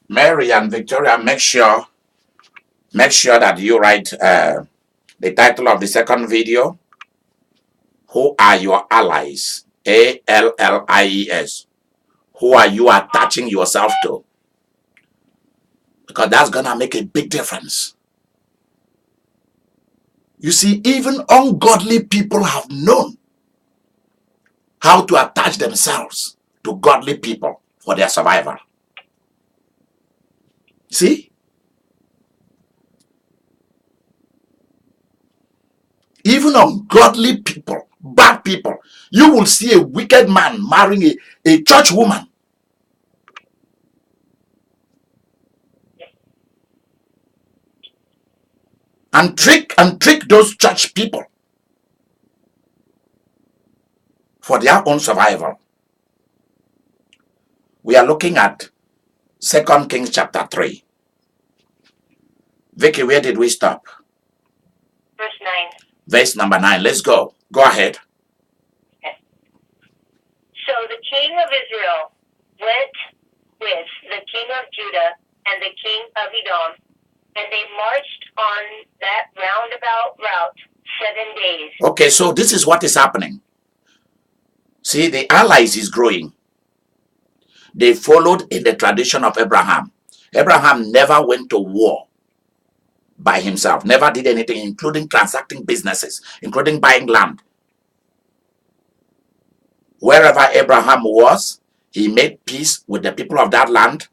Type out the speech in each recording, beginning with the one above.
Mary and Victoria, make sure that you write the title of the second video. Who are your allies? ALLIES. Who are you attaching yourself to? Because that's gonna make a big difference. You see, even ungodly people have known how to attach themselves to godly people for their survival. See? Even ungodly people, bad people, you will see a wicked man marrying a church woman. And trick those church people for their own survival. We are looking at 2 Kings chapter 3. Vicky, where did we stop? Verse 9. Verse number 9. Let's go. Go ahead. Okay. So the king of Israel went with the king of Judah and the king of Edom, and they marched on that roundabout route 7 days. Okay, so this is what is happening. See, the allies is growing. They followed in the tradition of Abraham. Abraham never went to war by himself, never did anything, including transacting businesses, including buying land. Wherever Abraham was, he made peace with the people of that land,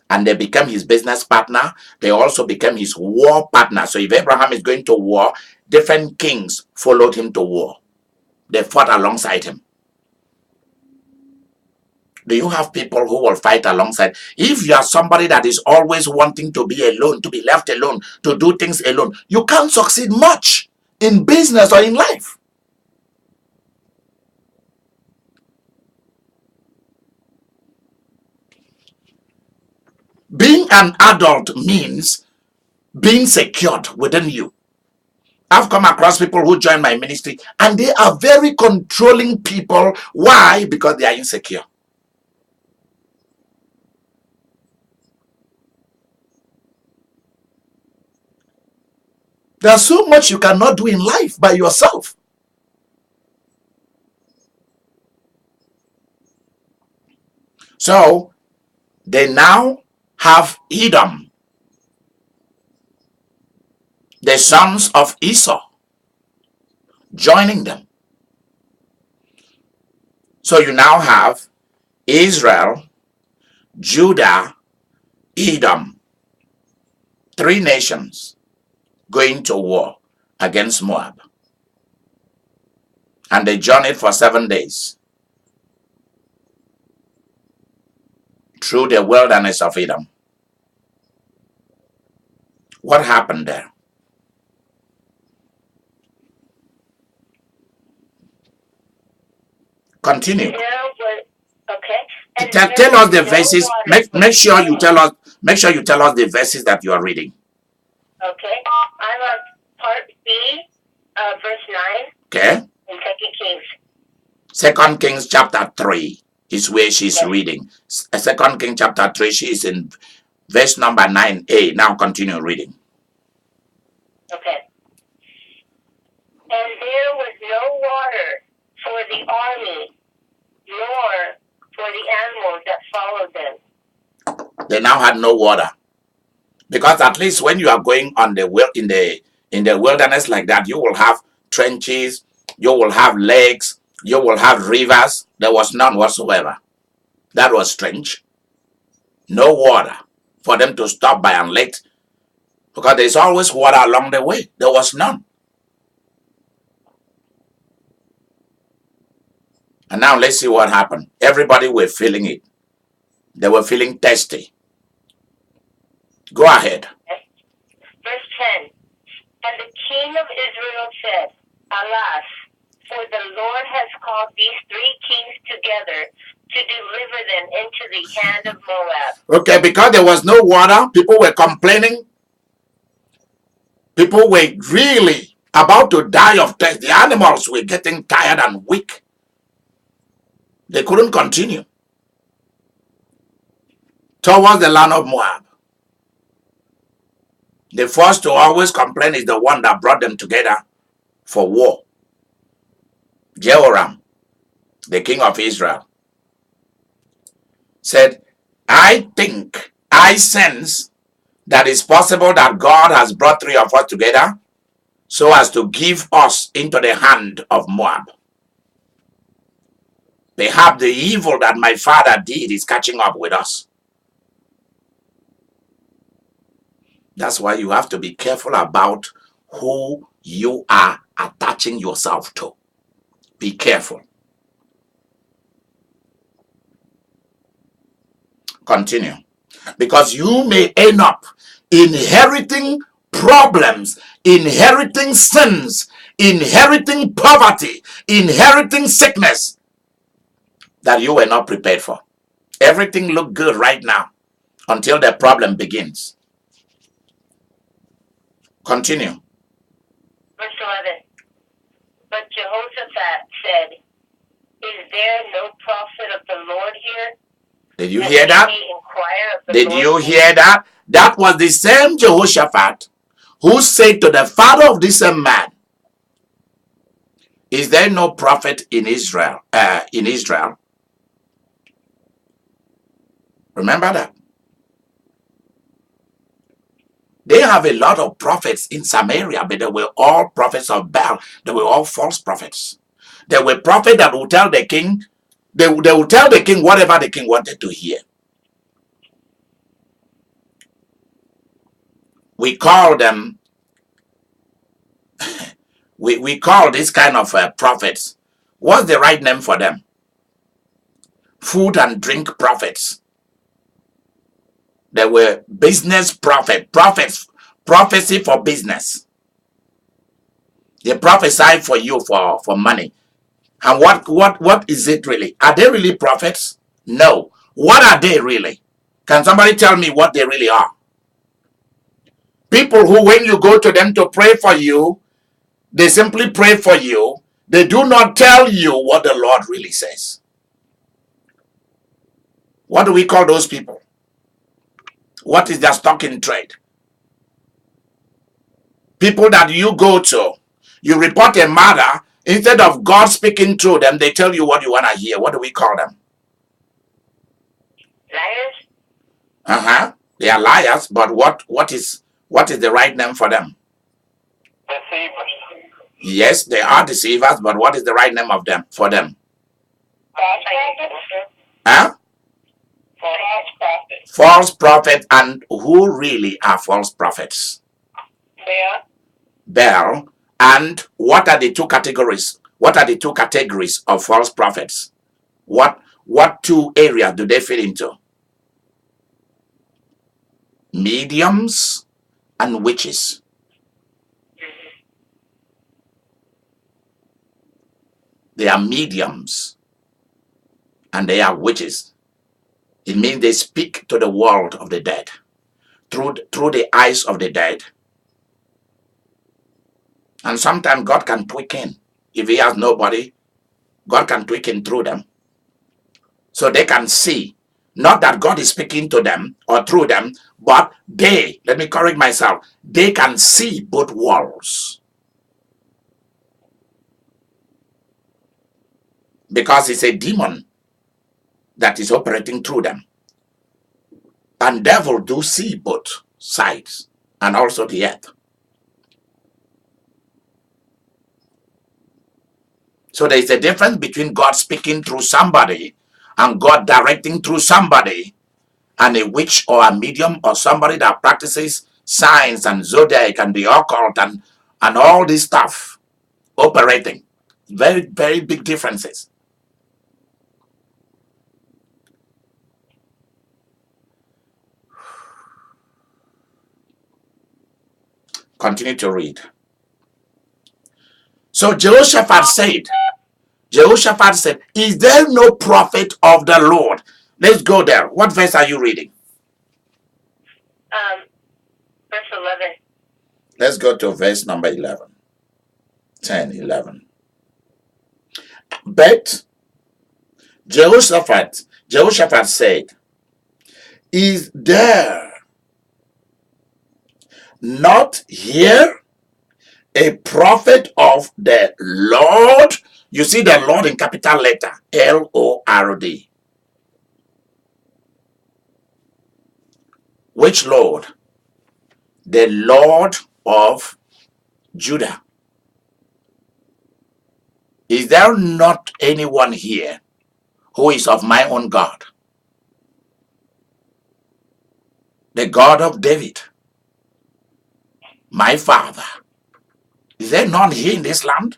and they became his business partner. They also became his war partner. So if Abraham is going to war, different kings followed him to war. They fought alongside him. Do you have people who will fight alongside? If you are somebody that is always wanting to be alone, to be left alone, to do things alone, you can't succeed much in business or in life. Being an adult means being secured within you. I've come across people who join my ministry and they are very controlling people. Why? Because they are insecure. There's so much you cannot do in life by yourself. So they now have Edom, the sons of Esau, joining them. So you now have Israel, Judah, Edom, 3 nations going to war against Moab. And they journeyed for 7 days through the wilderness of Edom. What happened there? Continue. Okay. And tell us the verses. Make sure you tell us the verses that you are reading. Okay. I'm on part B, verse 9. Okay. In 2 Kings. 2 Kings chapter 3 is where she's reading. 2 Kings chapter 3, she is in verse number 9a. Now continue reading. Okay. And there was no water for the army, nor for the animals that followed them. They now had no water. Because at least when you are going on in the wilderness like that, you will have trenches, you will have lakes, you will have rivers. There was none whatsoever. That was strange. No water for them to stop by and let, because there's always water along the way. There was none. And now let's see what happened. Everybody were feeling it. They were feeling thirsty. Go ahead. Verse 10. And the king of Israel said, Alas, for the Lord has called these 3 kings together to deliver them into the hand of Moab. Okay, because there was no water, people were complaining. People were really about to die of thirst. The animals were getting tired and weak. They couldn't continue. towards the land of Moab. The first to always complain is the one that brought them together for war. Jehoram, the king of Israel, said, I sense that it's possible that God has brought three of us together so as to give us into the hand of Moab. Perhaps the evil that my father did is catching up with us. That's why you have to be careful about who you are attaching yourself to. Be careful. Continue. Because you may end up inheriting problems, inheriting sins, inheriting poverty, inheriting sickness that you were not prepared for. Everything look good right now until the problem begins. Continue. Verse 11. But Jehoshaphat said, Is there no prophet of the Lord here? Did you hear that? Did Lord you hear that? That was the same Jehoshaphat who said to the father of this man, Is there no prophet in Israel? Remember that? They have a lot of prophets in Samaria, but they were all prophets of Baal. They were all false prophets. There were prophets that would tell the king, they would tell the king whatever the king wanted to hear. We call them, we call this kind of prophets. What's the right name for them? Food and drink prophets. There were business prophets, prophecy for business. They prophesy for you for money. And what is it really? Are they really prophets? No. What are they really? Can somebody tell me what they really are? People who, when you go to them to pray for you, they simply pray for you. They do not tell you what the Lord really says. What do we call those people? What is their stock in trade? People that you go to, you report a matter, instead of God speaking through them, they tell you what you want to hear. What do we call them? Liars? They are liars, but what is the right name for them? Deceivers. Yes, they are deceivers, but what is the right name for them? False prophets. Huh? False prophets. False prophet. And who really are false prophets? Baal. And what are the two categories? What are the two categories of false prophets? What two areas do they fit into? Mediums and witches. They are mediums and they are witches. It means they speak to the world of the dead through the eyes of the dead. And sometimes God can tweak in. If he has nobody, God can tweak in through them. So they can see, not that God is speaking to them or through them, but they, let me correct myself, they can see both worlds. Because it's a demon that is operating through them. And devil do see both sides and also the earth. So there is a difference between God speaking through somebody and God directing through somebody, and a witch or a medium or somebody that practices science and zodiac and the occult and all this stuff operating. Very, very big differences. Continue to read. So Jehoshaphat said, is there no prophet of the Lord? Let's go there. What verse are you reading? Verse 11. Let's go to verse number 11. 10, 11. But Jehoshaphat said, Is there not here a prophet of the Lord? You see the Lord in capital letter, Lord. Which Lord? The Lord of Judah. Is there not anyone here who is of my own God? The God of David, my father. Is there none here in this land?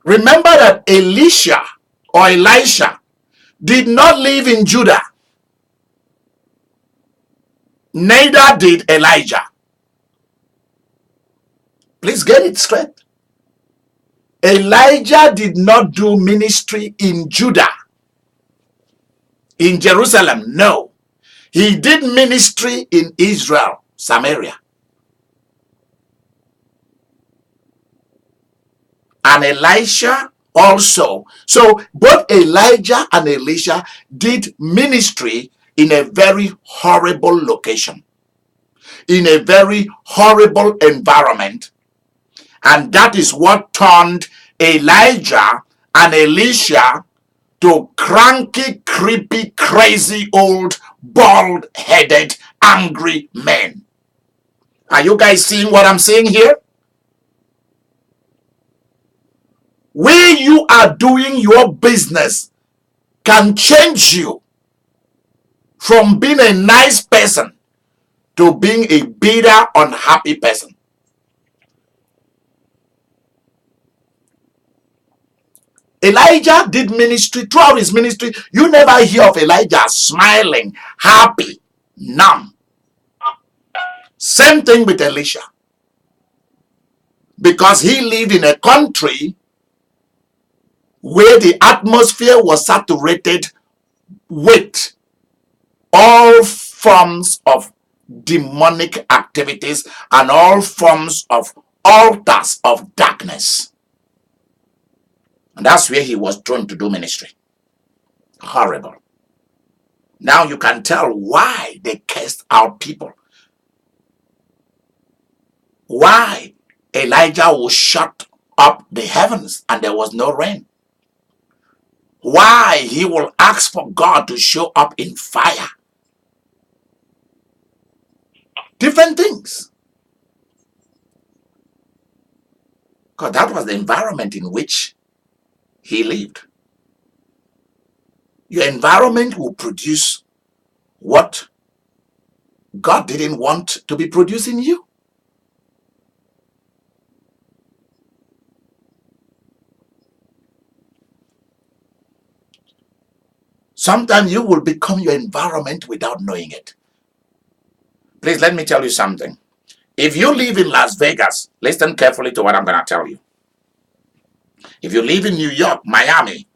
Remember that Elisha or Elisha did not live in Judah. Neither did Elijah. Please get it straight. Elijah did not do ministry in Judah, in Jerusalem. No. He did ministry in Israel, Samaria. And Elisha also. So both Elijah and Elisha did ministry in a very horrible location, in a very horrible environment. And that is what turned Elijah and Elisha to cranky, creepy, crazy, old, bald-headed, angry men. Are you guys seeing what I'm saying here? Where you are doing your business can change you from being a nice person to being a bitter, unhappy person. Elijah did ministry. Throughout his ministry, you never hear of Elijah smiling, happy, none. Same thing with Elisha. Because he lived in a country where the atmosphere was saturated with all forms of demonic activities and all forms of altars of darkness. And that's where he was drawn to do ministry. Horrible. Now you can tell why they cast out people. Why Elijah will shut up the heavens and there was no rain. Why he will ask for God to show up in fire. Different things. Because that was the environment in which he lived. Your environment will produce what God didn't want to be producing you. Sometimes you will become your environment without knowing it. Please let me tell you something. If you live in Las Vegas, listen carefully to what I'm going to tell you. If you live in New York, Miami,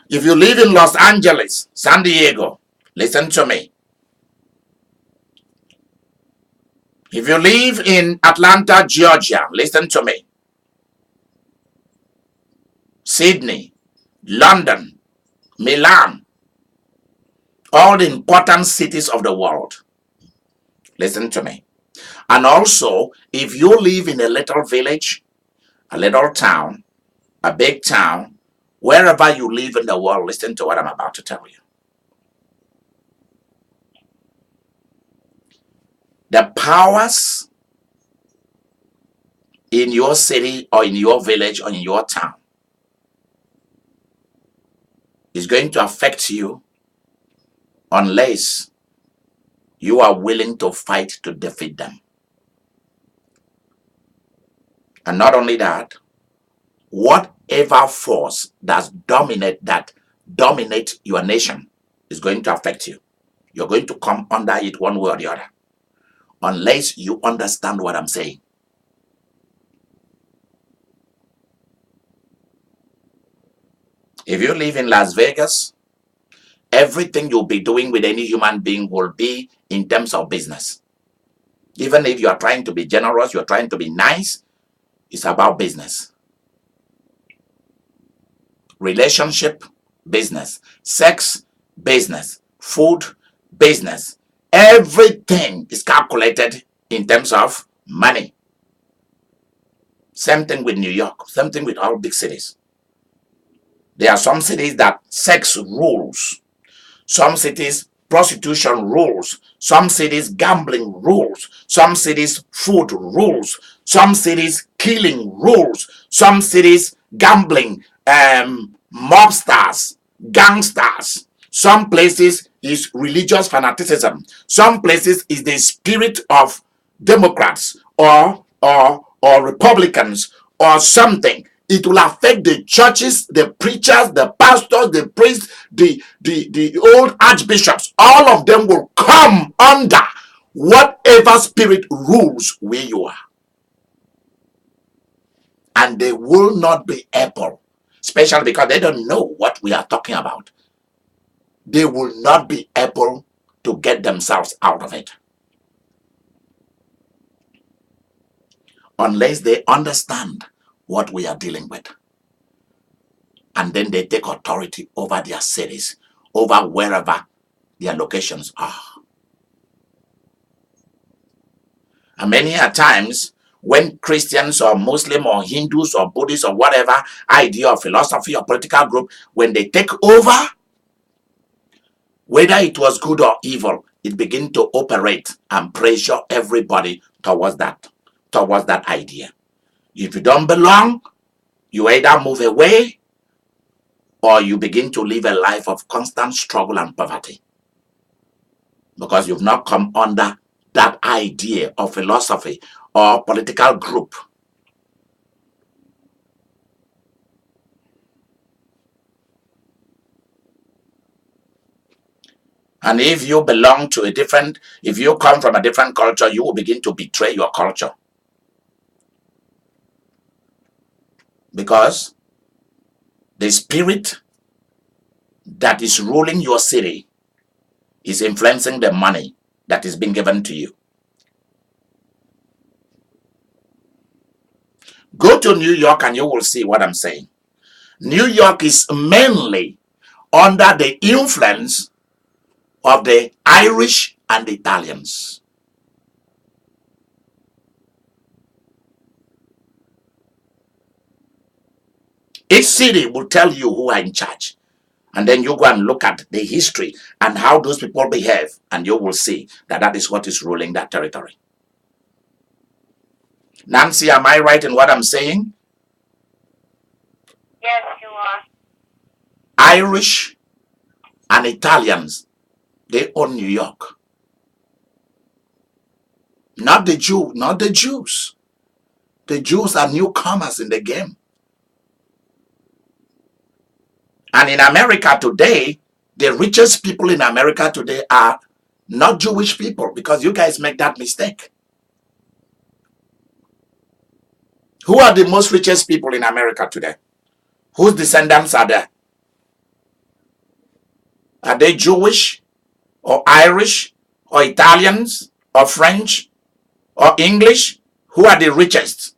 if you live in Los Angeles, San Diego, listen to me. If you live in Atlanta, Georgia, listen to me. Sydney, London, Milan, all the important cities of the world, listen to me. And also, if you live in a little village, a little town, a big town, wherever you live in the world, listen to what I'm about to tell you. The powers in your city or in your village or in your town is going to affect you unless you are willing to fight to defeat them. And not only that, whatever force that dominate your nation is going to affect you. You're going to come under it one way or the other, unless you understand what I'm saying. If you live in Las Vegas, everything you'll be doing with any human being will be in terms of business. Even if you are trying to be generous, you're trying to be nice, it's about business. relationship, business, sex, business, food, business. Everything is calculated in terms of money. Same thing with New York, same thing with all big cities. There are some cities that sex rules, some cities prostitution rules, some cities gambling rules, some cities food rules, some cities killing rules, some cities gambling, mobsters, gangsters. Some places is religious fanaticism. Some places is the spirit of Democrats or Republicans or something. It will affect the churches, the preachers, the pastors, the priests, the old archbishops. All of them will come under whatever spirit rules where you are. And they will not be able, especially because they don't know what we are talking about. They will not be able to get themselves out of it unless they understand what we are dealing with. And then they take authority over their cities, over wherever their locations are. And many a times, when Christians or Muslim or Hindus or Buddhists or whatever idea or philosophy or political group, when they take over, whether it was good or evil, it begins to operate and pressure everybody towards that idea. If you don't belong, you either move away or you begin to live a life of constant struggle and poverty because you've not come under that idea or philosophy or political group. And if you belong to if you come from a different culture, you will begin to betray your culture. Because the spirit that is ruling your city is influencing the money that is being given to you. Go to New York and you will see what I'm saying. New York is mainly under the influence of the Irish and the Italians. Each city will tell you who are in charge. And then you go and look at the history and how those people behave, and you will see that that is what is ruling that territory. Nancy, am I right in what I'm saying? Yes, you are. Irish and Italians, they own New York. Not the Jews. The Jews are newcomers in the game. And in America today, the richest people in America today are not Jewish people, because you guys make that mistake. Who are the most richest people in America today? Whose descendants are there? Are they Jewish or Irish or Italians or French or English? Who are the richest?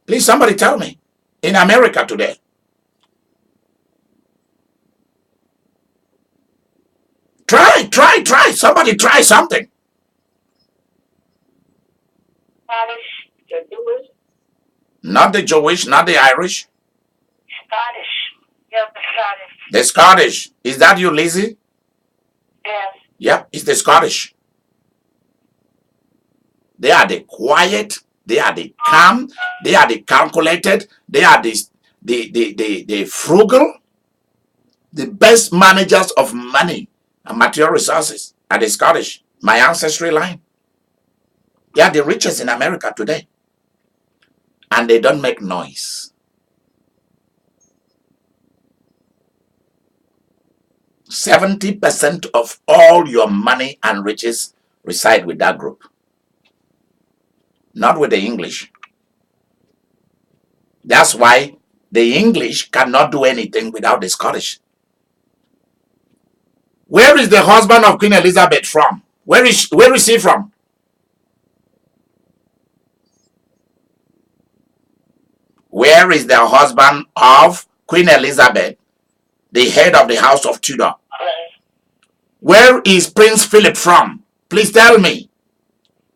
Please, somebody tell me. In America today. Try. Somebody try something. Scottish. The Jewish. Not the Jewish, not the Irish. Scottish. Yeah, the Scottish. The Scottish. Is that you, Lizzie? Yes. Yeah, it's the Scottish. They are the quiet, they are the calm, they are the calculated, they are the frugal, the best managers of money and material resources are the Scottish, my ancestry line. They are the richest in America today. And they don't make noise. 70% of all your money and riches reside with that group. Not with the English. That's why the English cannot do anything without the Scottish. Where is the husband of Queen Elizabeth from? Where is he from? Where is the husband of Queen Elizabeth, the head of the house of Tudor? Where is Prince Philip from? Please tell me.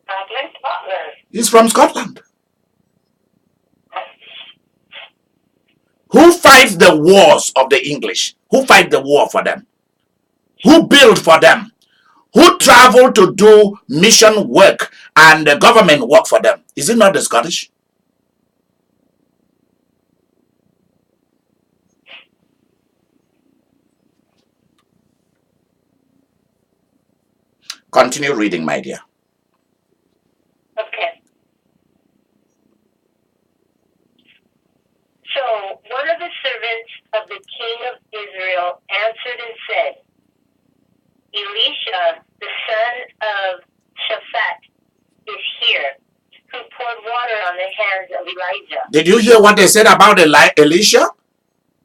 Scotland. He's from Scotland. Who fights the wars of the English? Who fight the war for them? Who build for them? Who travel to do mission work and government work for them? Is it not the Scottish? Continue reading, my dear. Okay. So one of the servants of the king of Israel answered and said, Elisha, the son of Shaphat, is here, who poured water on the hands of Elijah. Did you hear what they said about Elisha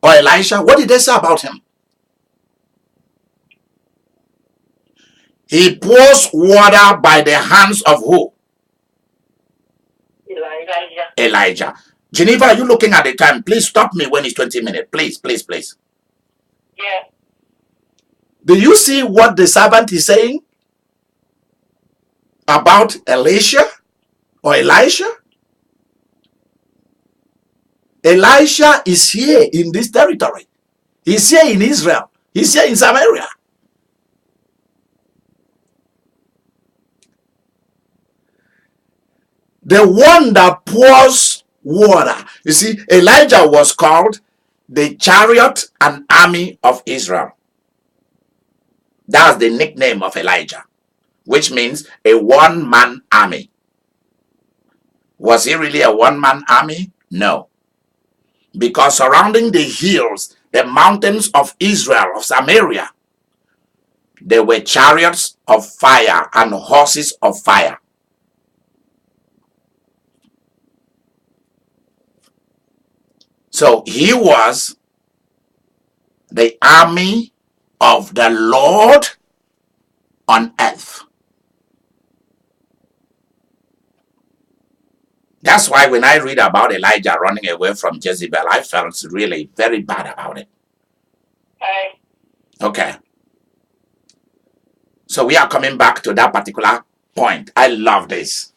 or Elisha? What did they say about him? He pours water by the hands of who? Elijah. Geneva, are you looking at the time? Please stop me when it's 20 minutes. Please, please, please. Yeah. Do you see what the servant is saying about Elisha or Elisha? Elisha is here in this territory. He's here in Israel. He's here in Samaria. The one that pours water. You see, Elijah was called the chariot and army of Israel. That's the nickname of Elijah, which means a one-man army. Was he really a one-man army? No. Because surrounding the hills, the mountains of Israel, of Samaria, there were chariots of fire and horses of fire. So he was the army of the Lord on earth. That's why when I read about Elijah running away from Jezebel, I felt really very bad about it. Okay. So we are coming back to that particular point. I love this.